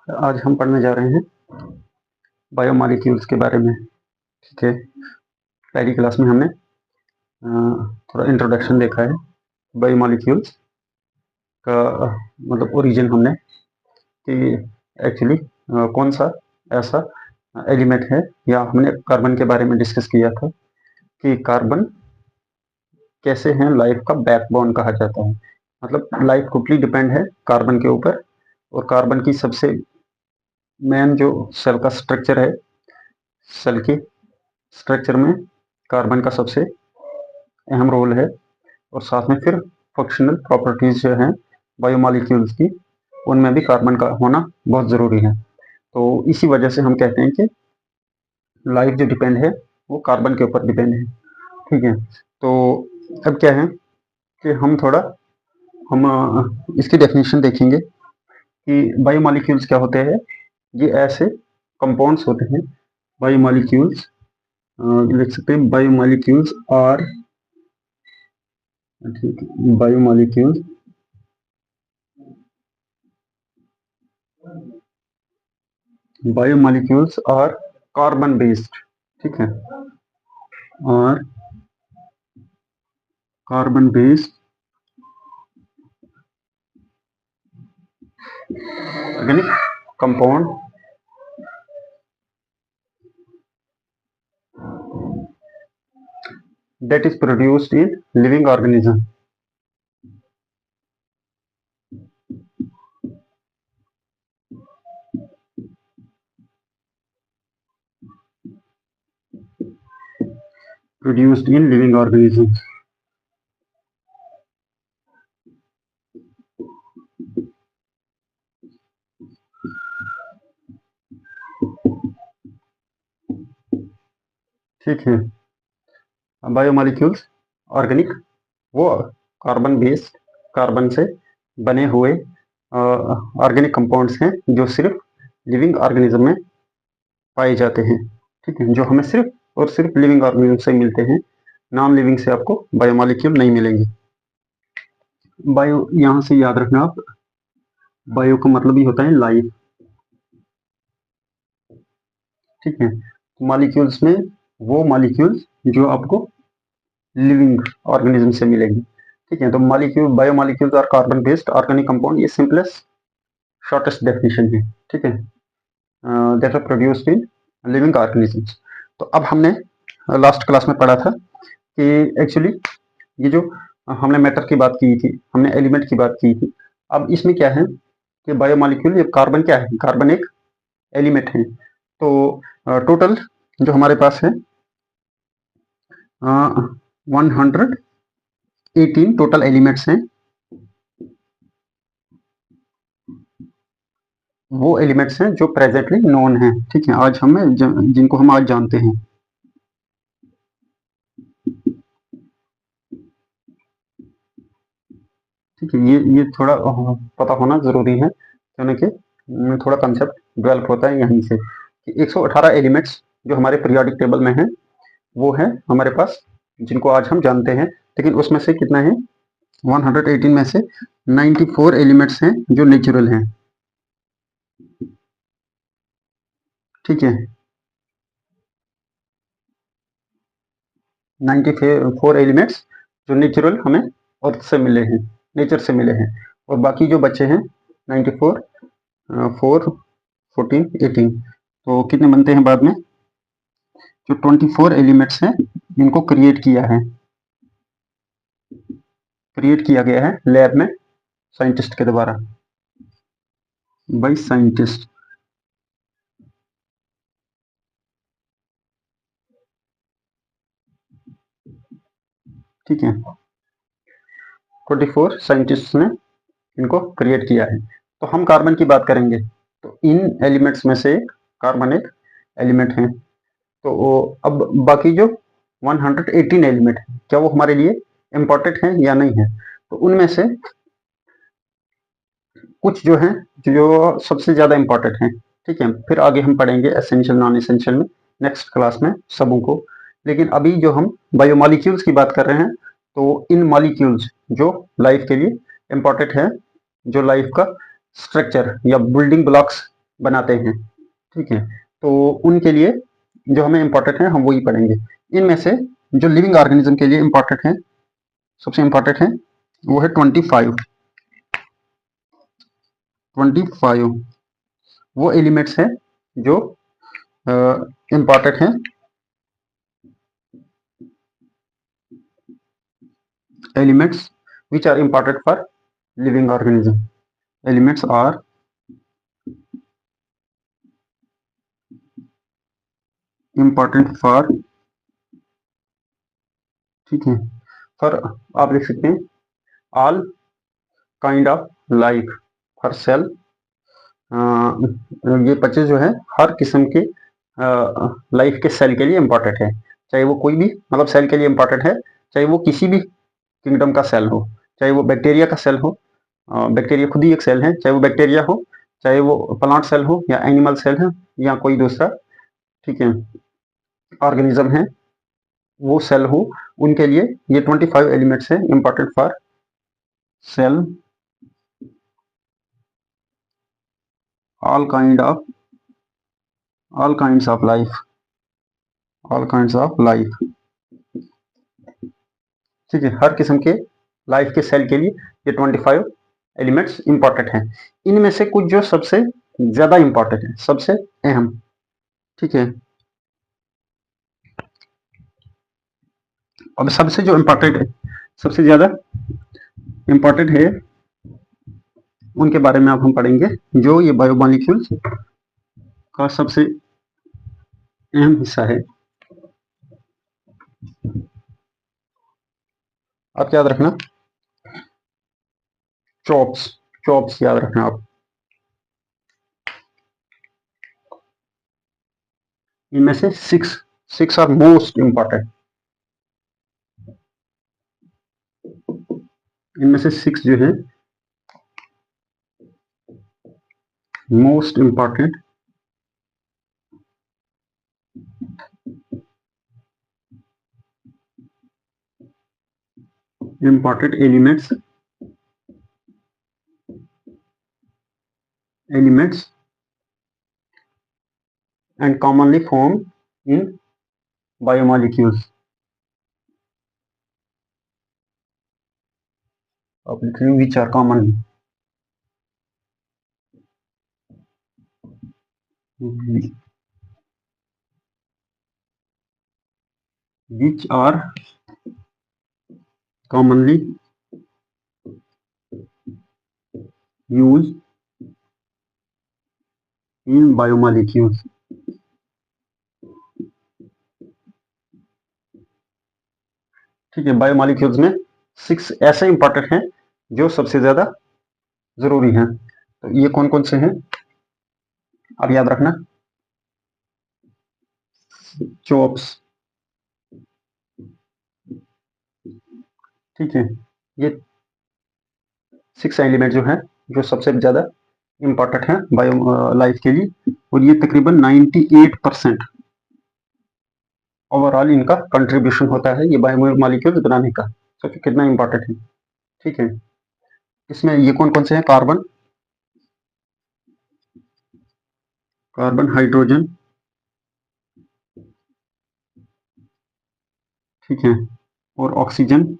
आज हम पढ़ने जा रहे हैं बायोमॉलिक्यूल्स के बारे में। ठीक है, पहली क्लास में हमने थोड़ा इंट्रोडक्शन देखा है। बायोमॉलिक्यूल्स का मतलब ओरिजिन हमने कि एक्चुअली कौन सा ऐसा एलिमेंट है, या हमने कार्बन के बारे में डिस्कस किया था कि कार्बन कैसे है लाइफ का बैकबोन कहा जाता है। मतलब लाइफ टोटली डिपेंड है कार्बन के ऊपर, और कार्बन की सबसे मेन जो सेल का स्ट्रक्चर है, सेल के स्ट्रक्चर में कार्बन का सबसे अहम रोल है। और साथ में फिर फंक्शनल प्रॉपर्टीज जो हैं बायोमॉलिक्यूल्स की, उनमें भी कार्बन का होना बहुत ज़रूरी है। तो इसी वजह से हम कहते हैं कि लाइफ जो डिपेंड है वो कार्बन के ऊपर डिपेंड है। ठीक है, तो अब क्या है कि हम इसकी डेफिनेशन देखेंगे कि बायोमॉलिक्यूल्स क्या होते हैं। ये ऐसे कंपाउंड्स होते हैं, बायोमॉलिक्यूल्स लिख सकते हैं, बायोमॉलिक्यूल्स आर, ठीक है, बायोमॉलिक्यूल्स आर कार्बन बेस्ड। ठीक है, और carbon based organic compound that is produced in living organism. Produced in living organisms. ठीक है, बायोमॉलिक्यूल्स ऑर्गेनिक वो कार्बन बेस्ड, कार्बन से बने हुए ऑर्गेनिक कंपाउंड्स हैं जो सिर्फ लिविंग ऑर्गेनिज्म में पाए जाते हैं। ठीक है, जो हमें सिर्फ और सिर्फ लिविंग ऑर्गेनिज्म से मिलते हैं, नॉन लिविंग से आपको बायोमॉलिक्यूल नहीं मिलेंगे। बायो यहां से याद रखना आप, बायो का मतलब ही होता है लाइफ। ठीक है, मॉलिक्यूल्स में वो मॉलिक्यूल्स जो आपको लिविंग ऑर्गेनिज्म से मिलेंगे। ठीक है, तो molecule biomolecules are carbon based organic compound, ये सिंपलेस्ट शॉर्टेस्ट डेफिनेशन है। ठीक है, that are produced in living organisms. तो अब हमने लास्ट क्लास में पढ़ा था कि एक्चुअली ये जो हमने मैटर की बात की थी, हमने एलिमेंट की बात की थी। अब इसमें क्या है कि बायोमॉलिक्यूल, ये कार्बन क्या है, कार्बन एक एलिमेंट है। तो टोटल जो हमारे पास है 118 टोटल एलिमेंट्स हैं। वो एलिमेंट्स हैं जो प्रेजेंटली नोन हैं। ठीक है, आज हमें जिनको हम आज जानते हैं। ठीक है, ये थोड़ा पता होना जरूरी है, क्योंकि थोड़ा कंसेप्ट डेवलप होता है यहीं से कि 118 एलिमेंट्स जो हमारे पीरियोडिक टेबल में हैं वो है हमारे पास, जिनको आज हम जानते हैं। लेकिन उसमें से कितना है, 118 में से 94 एलिमेंट्स हैं जो नेचुरल हैं। ठीक है, 94 एलिमेंट्स जो नेचुरल हमें अर्थ से मिले हैं, नेचर से मिले हैं। और बाकी जो बचे हैं 94, 4, 14, 18, तो कितने बनते हैं बाद में, जो 24 एलिमेंट्स हैं इनको क्रिएट किया है, क्रिएट किया गया है लैब में साइंटिस्ट के द्वारा, बाय साइंटिस्ट। ठीक है, 24 साइंटिस्ट ने इनको क्रिएट किया है। तो हम कार्बन की बात करेंगे, तो इन एलिमेंट्स में से कार्बन एक एलिमेंट है। तो अब बाकी जो 118 एलिमेंट है, क्या वो हमारे लिए इंपॉर्टेंट है या नहीं है, तो उनमें से कुछ जो है जो सबसे ज्यादा इंपॉर्टेंट है। ठीक है, फिर आगे हम पढ़ेंगे एसेंशियल नॉन एसेंशियल में, नेक्स्ट क्लास में सबों को। लेकिन अभी जो हम बायोमॉलिक्यूल्स की बात कर रहे हैं, तो इन मॉलिक्यूल्स जो लाइफ के लिए इंपॉर्टेंट है, जो लाइफ का स्ट्रक्चर या बिल्डिंग ब्लॉक्स बनाते हैं, ठीक है। तो उनके लिए जो हमें इम्पोर्टेंट है हम वही पढ़ेंगे। इनमें से जो लिविंग ऑर्गेनिज्म के लिए इम्पोर्टेंट है, सबसे इम्पोर्टेंट है वो है 25 वो एलिमेंट्स हैं जो इम्पोर्टेंट हैं elements which are important for living organism. Elements are important for, ठीक है, for आप लिख सकते हैं all kind of life for cell। ये 25 जो है हर किस्म के लाइफ के सेल के लिए इम्पोर्टेंट है, चाहे वो कोई भी मतलब सेल के लिए इम्पोर्टेंट है, चाहे वो किसी भी किंगडम का सेल हो, चाहे वो बैक्टीरिया का सेल हो, बैक्टीरिया खुद ही एक सेल है, चाहे वो बैक्टीरिया हो, चाहे वो प्लांट सेल हो या एनिमल सेल है या कोई दूसरा, ठीक है, ऑर्गेनिज्म है, वो सेल हो, उनके लिए ये 25 एलिमेंट्स है important for sale, all kinds of life, ठीक है, हर किस्म के लाइफ के सेल के लिए ये 25 एलिमेंट्स इंपॉर्टेंट हैं। इनमें से कुछ जो सबसे ज्यादा इंपॉर्टेंट है, सबसे अहम, ठीक है। अब सबसे जो इम्पोर्टेंट है, सबसे ज्यादा इम्पोर्टेंट है, उनके बारे में अब हम पढ़ेंगे, जो ये बायोमॉलिक्यूल्स का सबसे अहम हिस्सा है। आप याद रखना, चॉप्स याद रखना आप। इनमें से सिक्स आर मोस्ट इम्पोर्टेंट, इनमें से 6 जो है most important elements and commonly formed in biomolecules. Which are commonly, which are commonly used in biomolecules. ठीक है, बायोमॉलिक्यूल्स में 6 ऐसे इंपॉर्टेंट हैं जो सबसे ज्यादा जरूरी हैं। तो ये कौन कौन से हैं आप याद रखना, चॉप्स, ठीक है, ये 6 एलिमेंट जो हैं जो सबसे ज्यादा इंपॉर्टेंट है बायो लाइफ के लिए, और ये तकरीबन 98% ओवरऑल इनका कंट्रीब्यूशन होता है ये बायोमॉलिक्यूल्स बनाने का। सोचो कितना इंपॉर्टेंट है, ठीक है। इसमें ये कौन कौन से हैं, कार्बन, हाइड्रोजन, ठीक है, और ऑक्सीजन,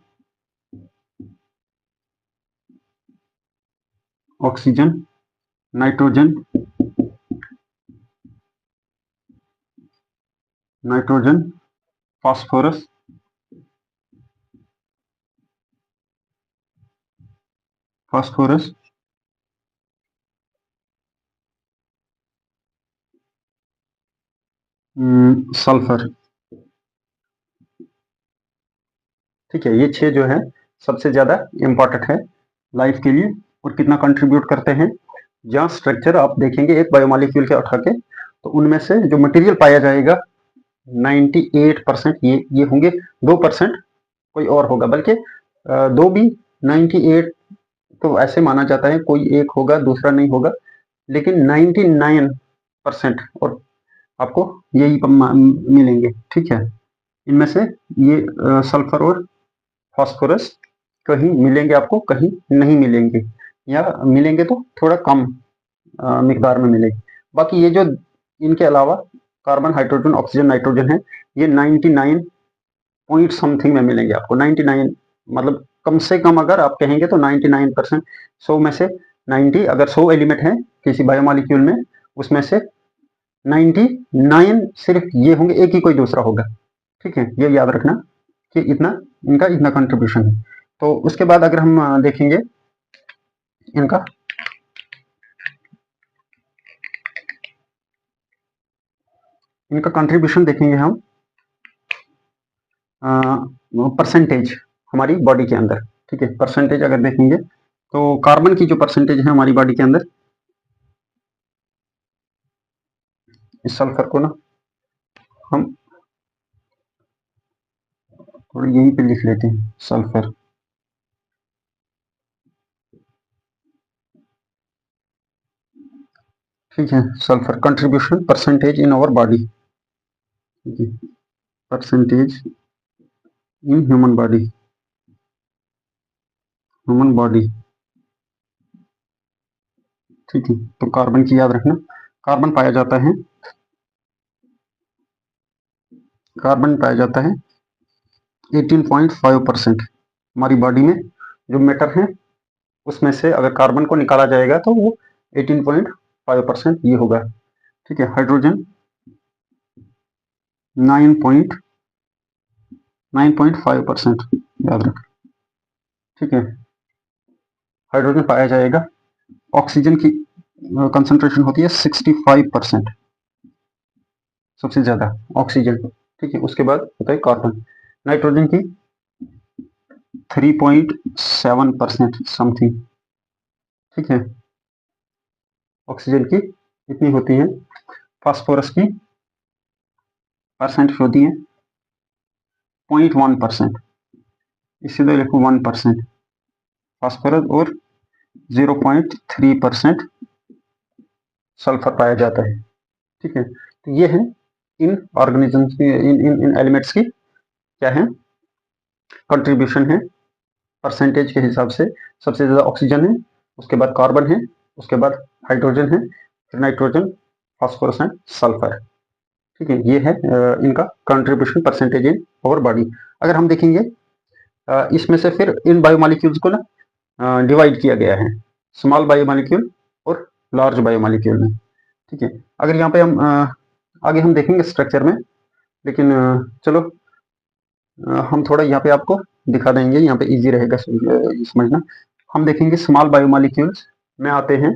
नाइट्रोजन, फास्फोरस, सल्फर, ठीक है। ये 6 जो है सबसे ज्यादा इंपॉर्टेंट है लाइफ के लिए और कितना कंट्रीब्यूट करते हैं। जहाँ स्ट्रक्चर आप देखेंगे एक बायोमॉलिक्यूल के उठा के, तो उनमें से जो मटेरियल पाया जाएगा 98% ये होंगे, 2% कोई और होगा, बल्कि दो भी 98 तो ऐसे माना जाता है, कोई एक होगा दूसरा नहीं होगा, लेकिन 99% और आपको यही मिलेंगे, ठीक है। इनमें से ये सल्फर और फास्फोरस कहीं मिलेंगे आपको, कहीं नहीं मिलेंगे, या मिलेंगे तो थोड़ा कम मिकदार में मिलेंगे। बाकी ये जो इनके अलावा कार्बन, हाइड्रोजन, ऑक्सीजन, नाइट्रोजन है, ये 99 पॉइंट समथिंग में मिलेंगे आपको। 99 मतलब कम से कम अगर आप कहेंगे तो 99%, 100 में से 90, अगर 100 एलिमेंट है किसी बायोमॉलिक्यूल में, उसमें से 99 सिर्फ ये होंगे, एक ही कोई दूसरा होगा। ठीक है, ये याद रखना कि इतना इनका इतना कंट्रीब्यूशन है। तो उसके बाद अगर हम देखेंगे इनका कंट्रीब्यूशन देखेंगे हम परसेंटेज हमारी बॉडी के अंदर। ठीक है, परसेंटेज अगर देखेंगे तो कार्बन की जो परसेंटेज है हमारी बॉडी के अंदर, इस सल्फर को ना हम थोड़ी यहीं पे लिख लेते हैं, सल्फर। ठीक है, sulphur contribution percentage in our body, percentage in human body, ठीक है। तो कार्बन की याद रखना, कार्बन पाया जाता है, 18.5% हमारी बॉडी में जो मैटर है उसमें से अगर कार्बन को निकाला जाएगा तो वो 18.5% ये होगा। ठीक है, हाइड्रोजन 9.5% याद रख। ठीक है, हाइड्रोजन पाया जाएगा। ऑक्सीजन की कंसंट्रेशन होती है 65%, सबसे ज्यादा ऑक्सीजन। ठीक है, उसके बाद होता है कार्बन। नाइट्रोजन की 3.7% समथिंग। ठीक है, ऑक्सीजन की इतनी होती है। फास्फोरस की परसेंट होती है 0.1%, इसी तरह लिखो 1% फास्फोरस, और 0.3% सल्फर पाया जाता है। ठीक है, तो ये है इन ऑर्गेनिजम्स की, इन एलिमेंट्स की क्या है, कंट्रीब्यूशन है परसेंटेज के हिसाब से। सबसे ज्यादा ऑक्सीजन है, उसके बाद कार्बन है, उसके बाद हाइड्रोजन है, फिर नाइट्रोजन, फास्फोरस एंड सल्फर। ठीक है, ये है इनका contribution percentage in our body. अगर हम देखेंगे इसमें से फिर इन बायोमॉलिक्यूल्स को ना डिवाइड किया गया है, स्मॉल बायोमॉलिक्यूल और लार्ज बायोमॉलिक्यूल में। ठीक है, अगर यहाँ पे हम आगे हम देखेंगे स्ट्रक्चर में, लेकिन चलो हम थोड़ा यहाँ पे आपको दिखा देंगे, यहाँ पे इजी रहेगा समझना। हम देखेंगे स्मॉल बायोमॉलिक्यूल्स में आते हैं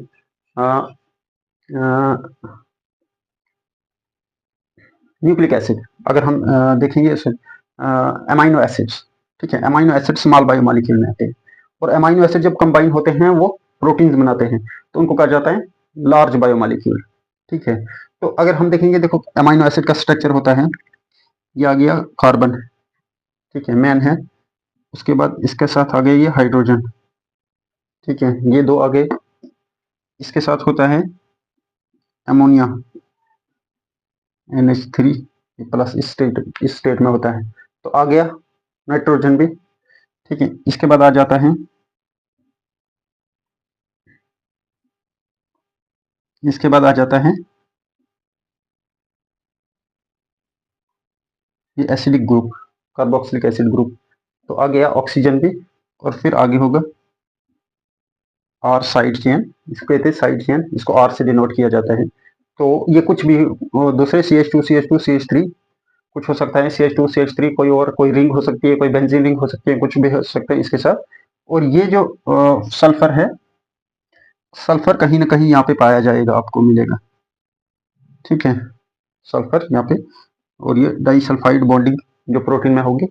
न्यूक्लिक एसिड। अगर हम देखेंगे अमाइनो एसिड्स, ठीक है, अमाइनो एसिड स्मॉल बायोमॉलिक्यूल में आते हैं, और अमाइनो एसिड जब कंबाइन होते हैं वो प्रोटीन्स बनाते हैं, तो उनको कहा जाता है लार्ज बायोमॉलिक्यूल। ठीक है, तो अगर हम देखेंगे, देखो अमाइनो एसिड का स्ट्रक्चर होता है, ये आ गया कार्बन, ठीक है, मेन है, उसके बाद इसके साथ आ गया ये हाइड्रोजन, ठीक है, ये दो आ गए, इसके साथ होता है अमोनिया NH3 प्लस, इस स्टेट में होता है, तो आ गया नाइट्रोजन भी। ठीक है, इसके बाद आ जाता है, इसके बाद आ जाता है ये acidic group, carboxylic acid group, तो आ गया ऑक्सीजन भी, और फिर आगे होगा आर साइड चेन, इसको कहते हैं साइड चेन, इसको आर से डिनोट किया जाता है। तो ये कुछ भी दूसरे CH2 CH2 CH3 कुछ हो सकता है, CH2 CH3 कोई और कोई रिंग हो सकती है, कोई बेंजीन रिंग हो सकती है, कुछ भी हो सकता है इसके साथ। और ये जो सल्फर है, सल्फर कहीं ना कहीं यहाँ पे पाया जाएगा, आपको मिलेगा। ठीक है, सल्फर यहाँ पे, और ये डाइसल्फाइड बॉन्डिंग जो प्रोटीन में होगी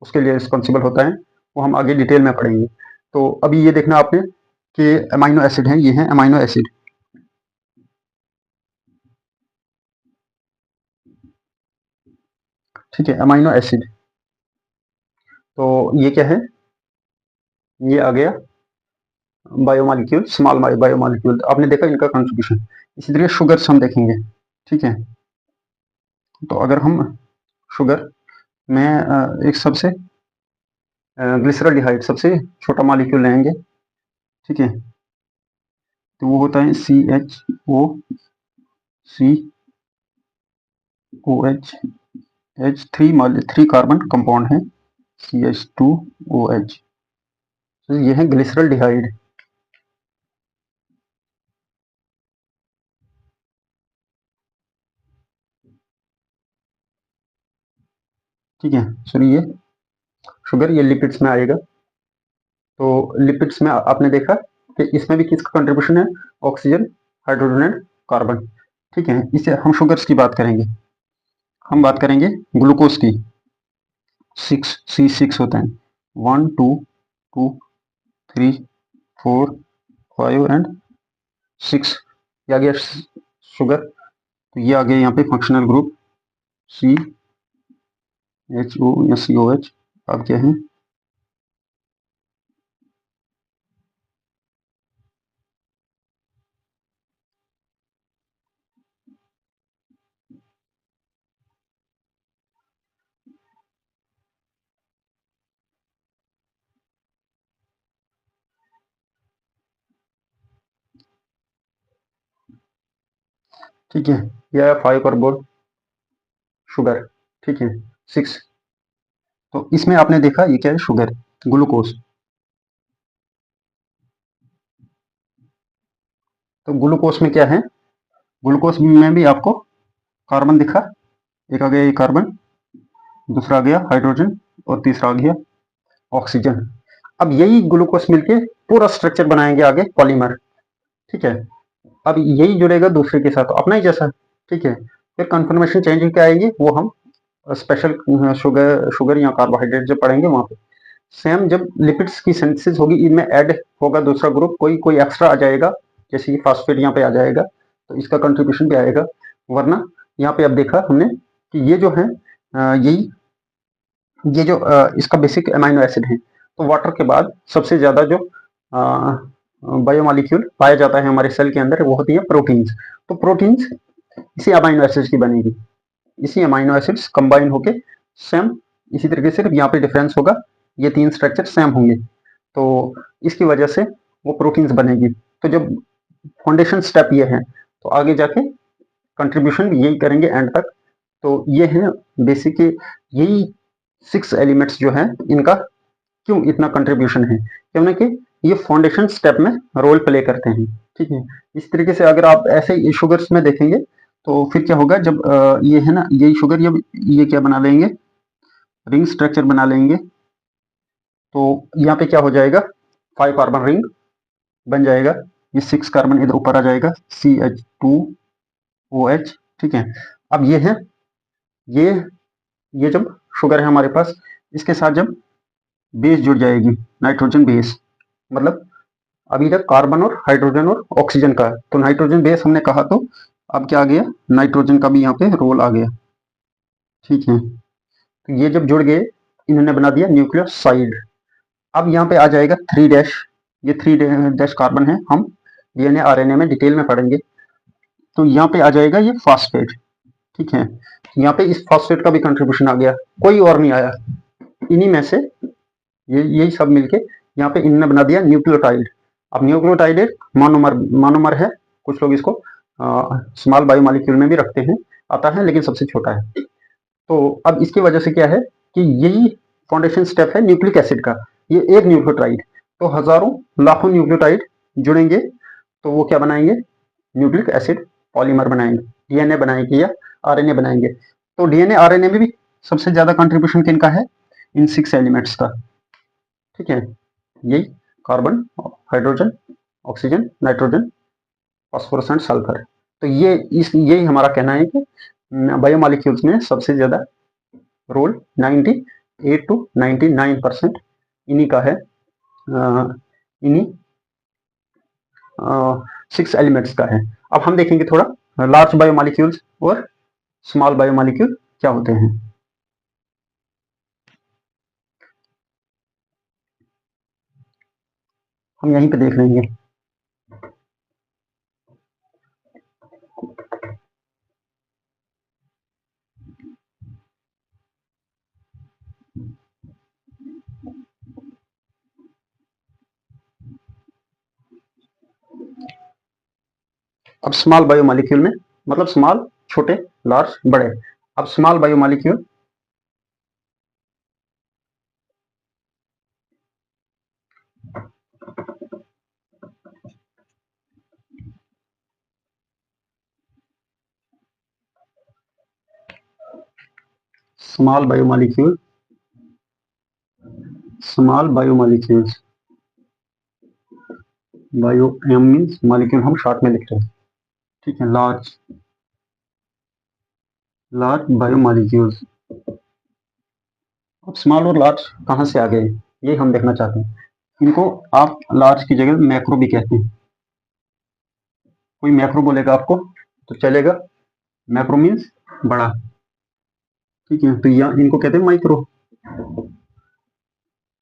उसके लिए रिस्पॉन्सिबल होता है, वो हम आगे डिटेल में पढ़ेंगे। तो अभी ये देखना आपने कि अमाइनो एसिड है, ये है अमाइनो एसिड। ठीक है, अमाइनो एसिड, तो ये क्या है, ये आ गया बायोमॉलिक्यूल, स्मॉल बायोमॉलिक्यूल, आपने देखा इनका कंट्रीब्यूशन। इसी तरह शुगर्स हम देखेंगे। ठीक है, तो अगर हम शुगर में एक सबसे ग्लिसरॉल्डिहाइड सबसे छोटा मॉलिक्यूल लेंगे, ठीक है, तो वो होता है CHO, COH H3 carbon compound है CH2OH। तो ये है ग्लिसरॉल्डिहाइड। ठीक है, सॉरी ये शुगर ये लिपिड्स में आएगा। तो लिपिड्स में आपने देखा कि इसमें भी किसका कंट्रीब्यूशन है, ऑक्सीजन, हाइड्रोजन एंड कार्बन। ठीक है, इसे हम शुगर्स की बात करेंगे। हम बात करेंगे ग्लूकोज की। 6 होता है, 1 2 2 3 4 5 एंड 6। ये आ गया शुगर। तो ये आ गया यहाँ पे फंक्शनल ग्रुप CHO या COH। अब क्या है, ठीक है, यह है 5 कार्बोन शुगर। ठीक है, 6। तो इसमें आपने देखा ये क्या है, शुगर, ग्लूकोज। तो ग्लूकोज में क्या है, ग्लूकोज में भी आपको कार्बन दिखा, एक आ गया ये कार्बन, दूसरा आ गया हाइड्रोजन और तीसरा आ गया ऑक्सीजन। अब यही ग्लूकोज मिलके पूरा स्ट्रक्चर बनाएंगे आगे पॉलीमर। ठीक है, अब यही जुड़ेगा दूसरे के साथ अपना ही जैसा। ठीक है, फिर कन्फर्मेशन चेंज क्या आएंगे वो हम स्पेशल शुगर या कार्बोहाइड्रेट जब पढ़ेंगे वहां पे। सेम जब लिपिड्स की सिंथेसिस होगी, इनमें ऐड होगा दूसरा ग्रुप, कोई एक्स्ट्रा आ जाएगा, जैसे ये फास्फेट यहाँ पे आ जाएगा, तो इसका कंट्रीब्यूशन भी आएगा। वरना यहाँ पे अब देखा हमने कि ये जो है यही ये जो इसका बेसिक अमाइनो एसिड है। तो वाटर के बाद सबसे ज्यादा जो बायोमोलिक्यूल पाया जाता है हमारे सेल के अंदर वो होती है प्रोटीन्स। तो प्रोटीन्स इसी अमाइनो एसिड्स की बनेगी, इसी अमाइनो एसिड्स कंबाइन होके सेम इसी तरीके से यहाँ पे डिफरेंस होगा, ये तीन स्ट्रक्चर सेम होंगे, तो इसकी वजह से वो प्रोटीन्स बनेगी। तो जब फाउंडेशन स्टेप ये है, तो आगे जाके कंट्रीब्यूशन भी यही करेंगे एंड तक। तो ये है बेसिक, यही 6 एलिमेंट्स जो है इनका क्यों इतना कंट्रीब्यूशन है, क्योंकि ये फाउंडेशन स्टेप में रोल प्ले करते हैं। ठीक है, इस तरीके से अगर आप ऐसे ही शुगर्स में देखेंगे तो फिर क्या होगा, जब ये है ना, यही शुगर जब ये क्या बना लेंगे, रिंग स्ट्रक्चर बना लेंगे, तो यहाँ पे क्या हो जाएगा, 5 कार्बन रिंग बन जाएगा, ये 6 कार्बन इधर ऊपर आ जाएगा CH2OH। ठीक है, अब ये है, ये ये जब शुगर है हमारे पास, इसके साथ जब बेस जुड़ जाएगी, नाइट्रोजन बेस, मतलब अभी तक कार्बन और हाइड्रोजन और ऑक्सीजन का, तो नाइट्रोजन बेस हमने कहा, तो अब क्या आ गया, नाइट्रोजन का भी यहाँ पे रोल आ गया। ठीक है, तो ये जब जुड़ गए इन्होंने बना दिया न्यूक्लियोसाइड। अब यहाँ पे आ जाएगा 3 डैश, ये 3 डैश कार्बन है, हम डीएनए आरएनए में डिटेल में पढ़ेंगे। तो यहाँ पे आ जाएगा ये फास्फेट। ठीक है, यहाँ पे इस फास्फेट का भी कंट्रीब्यूशन आ गया, कोई और नहीं आया, इन्हीं में से यही सब मिलके यहाँ पे इन्होंने बना दिया न्यूक्लियोटाइड। अब न्यूक्लियोटाइड एक मोनोमर है, कुछ लोग इसको स्मॉल बायोमोलिक्यूल में भी रखते हैं, आता है लेकिन सबसे छोटा है। तो अब इसकी वजह से क्या है कि यही फाउंडेशन स्टेप है न्यूक्लिक एसिड का, ये एक न्यूक्लियोटाइड, तो हजारों लाखों न्यूक्लियोटाइड जुड़ेंगे, तो वो क्या बनाएंगे, न्यूक्लिक एसिड पॉलीमर बनाएंगे, डीएनए बनाएंगे या आरएनए बनाएंगे। तो डीएनए आरएनए में भी सबसे ज्यादा कंट्रीब्यूशन किनका है, इन 6 एलिमेंट्स का। ठीक है, यही carbon, hydrogen, oxygen, nitrogen, phosphorus and sulphur. तो यही हमारा कहना है कि बायोमोलिक्यूल्स में सबसे ज्यादा रोल 98 to 99% इन्हीं का है, इन्हीं 6 एलिमेंट्स का है। अब हम देखेंगे थोड़ा लार्ज बायोमोलिक्यूल्स और स्मॉल बायोमोलिक्यूल क्या होते हैं। हम यहीं पे देख लेंगे। अब स्मॉल बायोमोलिक्यूल में मतलब स्मॉल छोटे, लार्ज बड़े। अब small biomolecule, small biomolecule, small biomolecules, bio M means molecule हम शॉर्ट में लिख रहे हैं, ठीक है। Large, large biomolecules. अब स्मॉल और लार्ज कहाँ से आ गए, ये हम देखना चाहते हैं। इनको आप लार्ज की जगह मैक्रो भी कहते हैं। कोई मैक्रो बोलेगा आपको तो चलेगा, मैक्रो मीन्स बड़ा, ठीक है। तो यहाँ इनको कहते हैं माइक्रो,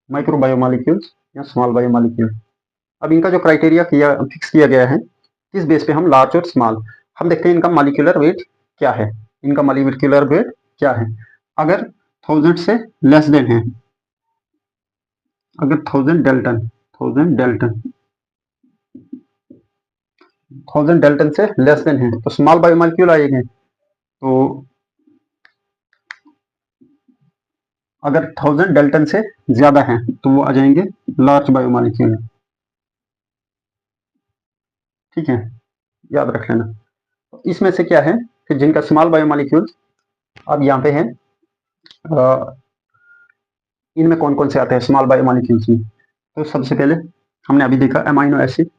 माइक्रो बायोमॉलिक्यूल्स या स्मॉल बायोमॉलिक्यूल। अब इनका जो क्राइटेरिया किया फिक्स किया गया है, किस बेस पे हम लार्ज और स्मॉल, हम देखते हैं इनका मॉलिक्यूलर वेट क्या है, इनका मॉलिक्यूलर वेट क्या है। अगर 1000 से लेस देन है, अगर 1000 डेल्टन, 1000 डेल्टन, 1000 डेल्टन से लेस देन है तो स्मॉल बायोमॉलिक्यूल आएंगे। तो अगर 1000 डेल्टन से ज्यादा है तो वो आ जाएंगे लार्ज बायोमॉलिक्यूल, ठीक है, याद रख लेना। इसमें से क्या है कि जिनका स्मॉल बायोमॉलिक्यूल, अब यहाँ पे है, इनमें कौन कौन से आते हैं स्मॉल बायोमॉलिक्यूल्स में। तो सबसे पहले हमने अभी देखा अमाइनो एसिड,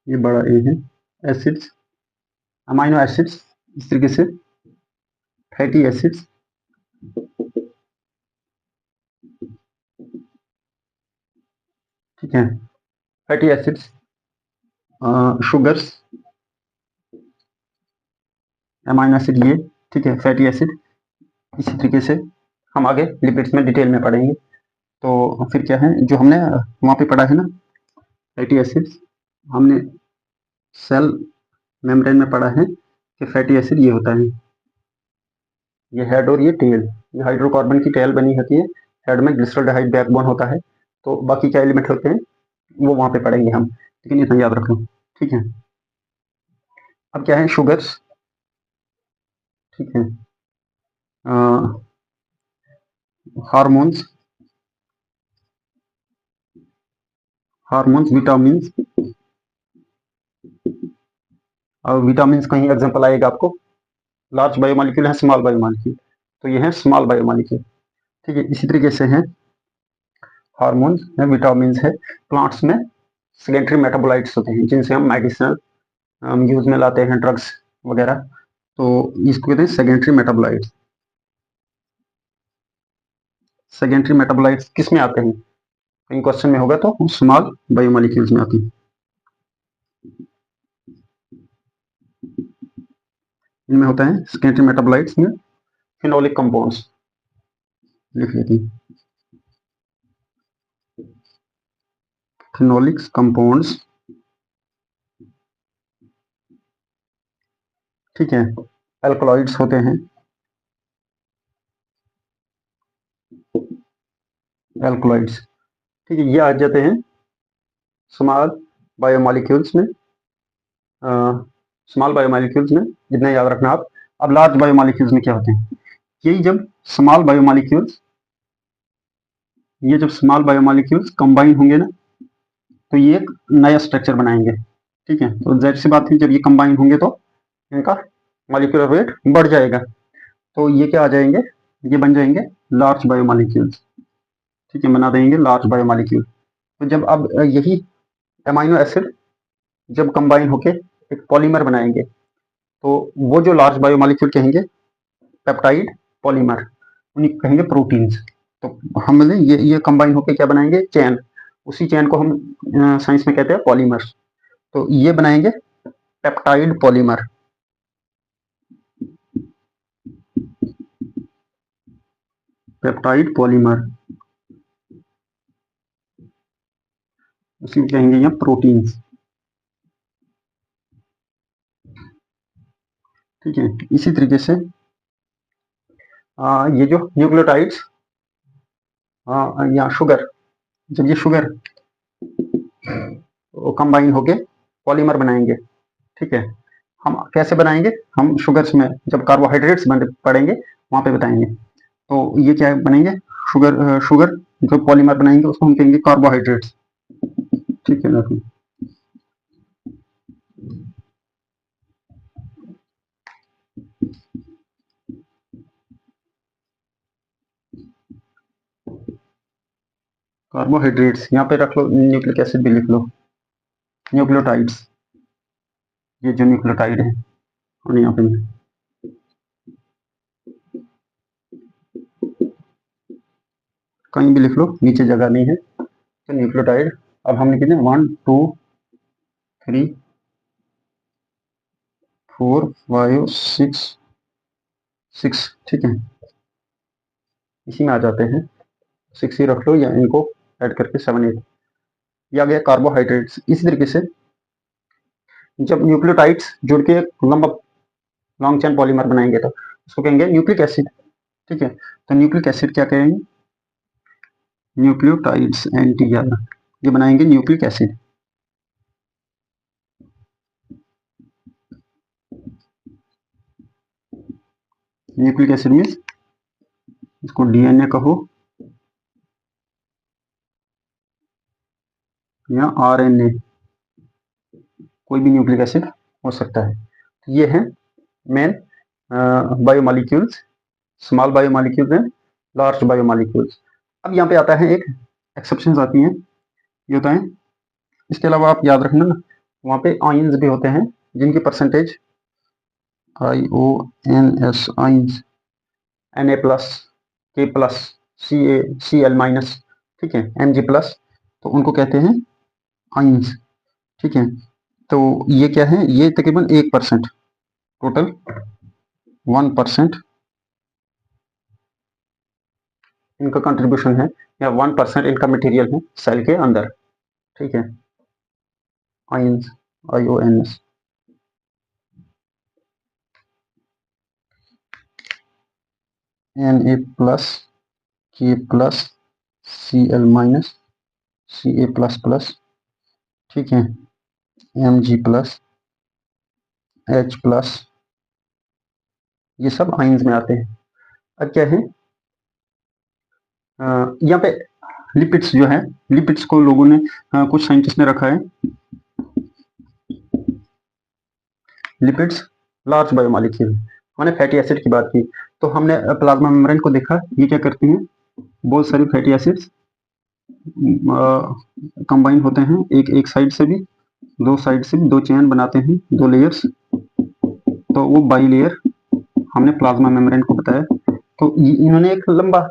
ये बड़ा ए है, एसिड्स, अमाइनो एसिड्स, इस तरीके से फैटी एसिड्स, ठीक है, fatty acids, sugars, amino acid ये, ठीक है, फैटी एसिड। इसी तरीके से हम आगे लिपिड्स में डिटेल में पढ़ेंगे। तो फिर क्या है जो हमने वहाँ पे पढ़ा है ना, फैटी एसिड्स, हमने सेल मेम्ब्रेन में पढ़ा है कि फैटी एसिड ये होता है, ये हेड और ये टेल, ये हाइड्रोकार्बन की टेल बनी होती है, हेड में ग्लिसरॉल्डिहाइड बैकबोन होता है। तो बाकी क्या एलिमेंट होते हैं वो वहाँ पे पढ़ेंगे हम, लेकिन इतना याद रखो, ठीक है। अब क्या है शुगर्स, ठीक है, हार्मोन्स, हार्मोन्स, विटामिन, और विटामिन कहीं एग्जांपल आएगा आपको, लार्ज बायोमॉलिक्यूल है, स्मॉल बायोमॉलिक्यूल, तो ये है स्मॉल बायोमॉलिक्यूल, ठीक है। इसी तरीके से है हार्मोन्स है, विटामिन है, प्लांट्स में सेकेंडरी मेटाबोलाइट्स होते हैं जिनसे हम मेडिसिनल यूज में लाते हैं, ड्रग्स वगैरह, तो इसको कहते हैं सेकेंडरी मेटाबोलाइट्स। सेकेंडरी मेटाबोलाइट्स किस में आते हैं, कहीं क्वेश्चन में होगा तो स्मॉल बायोमॉलिक्यूल्स में आती है। इनमें होता है सेकेंडरी मेटाबोलाइट्स में फिनोलिक कंपाउंड्स, लिख लेती हैं, फिनोलिक्स कंपाउंड्स, ठीक है, एल्कलॉइड्स होते हैं, एल्कलॉइड्स, ठीक है, ये आ जाते हैं स्मॉल बायोमॉलिक्यूल्स में, स्मॉल बायोमॉलिक्यूल्स में, जितना याद रखना आप। अब लार्ज बायोमॉलिक्यूल्स में क्या होते हैं, यही जब स्मॉल बायोमॉलिक्यूल्स, ये जब स्मॉल बायोमॉलिक्यूल्स कंबाइन होंगे ना तो ये एक नया स्ट्रक्चर बनाएंगे, ठीक है। तो जाहिर सी बात है जब ये कंबाइन होंगे तो इनका मॉलिक्यूलर वेट बढ़ जाएगा, तो ये क्या आ जाएंगे, ये बन जाएंगे लार्ज बायोमॉलिक्यूल्स, ठीक है, बना देंगे लार्ज बायोमॉलिक्यूल। तो जब अब यही अमाइनो एसिड जब कंबाइन होके एक पॉलीमर बनाएंगे तो वो जो लार्ज बायोमॉलिक्यूल कहेंगे पेप्टाइड पॉलीमर, उन्हीं कहेंगे प्रोटीन्स। तो हम ये कंबाइन होके क्या बनाएंगे, चेन, उसी चेन को हम साइंस में कहते हैं पॉलीमर्स। तो ये बनाएंगे पेप्टाइड पॉलीमर, पेप्टाइड पॉलीमर, उसी को कहेंगे यहाँ प्रोटीन्स, ठीक है। इसी तरीके से ये जो न्यूक्लियोटाइड्स या शुगर, जब ये शुगर कंबाइन होके पॉलीमर बनाएंगे। ठीक है, हम कैसे बनाएंगे, हम शुगर्स में जब कार्बोहाइड्रेट्स पढ़ेंगे वहां पे बताएंगे। तो ये क्या बनेंगे, शुगर जो पॉलीमर बनाएंगे उसको हम कहेंगे कार्बोहाइड्रेट्स। ठीक है ना, कार्बोहाइड्रेट्स यहाँ पे रख लो, न्यूक्लिक एसिड भी लिख लो, न्यूक्लियोटाइड्स, ये जो न्यूक्लियोटाइड है। और यहाँ पे कहीं भी लिख लो, नीचे जगह नहीं है, तो न्यूक्लियोटाइड। अब हमने कितने 1 2 3 4 5 6, ठीक है, इसी में आ जाते हैं, 6 ही रख लो या इनको ऐड करके 7 8। ये आ गया कार्बोहाइड्रेट्स। इसी तरीके से जब न्यूक्लियोटाइड्स जुड़ के एक लंबा लॉन्ग चेन पॉलीमर बनाएंगे तो उसको कहेंगे न्यूक्लिक एसिड। ठीक है, तो न्यूक्लिक एसिड क्या कहेंगे, न्यूक्लियोटाइड्स NTR, ये बनाएंगे nucleic acid. Nucleic acid means इसको DNA कहो या RNA, कोई भी न्यूक्लिक एसिड हो सकता है। तो ये है main biomolecules, small biomolecules and large biomolecules. अब यहाँ पे आता है एक एक्सेप्शंस आती हैं, ये होता है। इसके अलावा आप याद रखना ना, वहाँ पे आयंस भी होते हैं जिनकी percentage IONS ions, Na plus, K plus, Cl minus, ठीक है, Mg प्लस, तो उनको कहते हैं आयंस। ठीक है, तो ये क्या है, ये तकरीबन 1%, टोटल 1% इनका कंट्रीब्यूशन है, या 1% इनका मटेरियल है सेल के अंदर। ठीक है, ions, IONS। Na plus, K plus, Cl minus, Ca plus plus, ठीक है, Mg प्लस, H प्लस, ये सब आयंस में आते हैं। अब क्या है, यहाँ पे लिपिड्स जो है, लिपिड्स को लोगों ने कुछ साइंटिस्ट ने रखा है लिपिड्स लार्ज बायोमॉलिक्यूल। हमने फैटी एसिड की बात की, तो हमने प्लाज्मा मेम्ब्रेन को देखा, ये क्या करती हैं, बहुत सारी फैटी एसिड्स कंबाइन होते हैं, एक साइड से भी, दो साइड से भी, दो चेन बनाते हैं, दो लेयर्स, तो वो बाई लेयर हमने प्लाज्मा मेम्ब्रेन को बताया। तो इन्होंने एक लंबा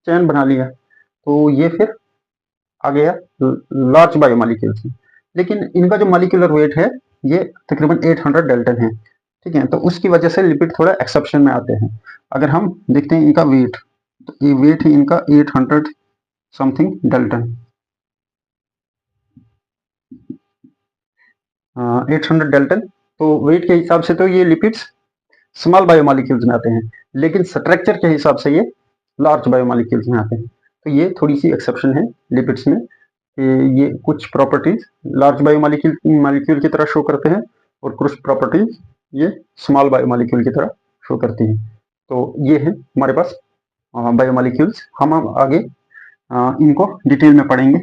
चेन बना लिया, तो ये फिर आ गया लार्ज बायोमॉलिक्यूल्स में। लेकिन इनका जो मॉलिक्यूलर वेट है ये तकरीबन 800 डेल्टन है। ठीक है, तो उसकी वजह से लिपिड थोड़ा एक्सेप्शन में आते हैं। अगर हम देखते हैं इनका वेट, तो ये वेट है इनका 800 समथिंग डेल्टन, 800 डेल्टन। तो वेट के हिसाब से तो ये लिपिड्स स्मॉल बायोमॉलिक्यूल्स में आते हैं, लेकिन स्ट्रक्चर के हिसाब से ये लार्ज बायोमॉलिक्यूल्स में आते हैं। तो ये थोड़ी सी एक्सेप्शन है लिपिड्स में, ये कुछ प्रॉपर्टीज लार्ज बायोमॉलिक्यूल की तरह शो करते हैं और कुछ प्रॉपर्टीज ये स्मॉल बायोमॉलिक्यूल की तरह शो करती हैं। तो ये है हमारे पास बायोमॉलिक्यूल्स। हम आगे इनको डिटेल में पढ़ेंगे,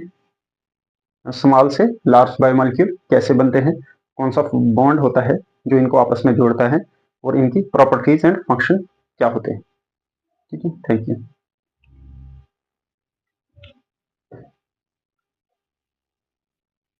स्मॉल से लार्ज बायोमॉलिक्यूल कैसे बनते हैं, कौन सा बॉन्ड होता है जो इनको आपस में जोड़ता है, और इनकी प्रॉपर्टीज एंड फंक्शन क्या होते हैं। ठीक है, थैंक यू।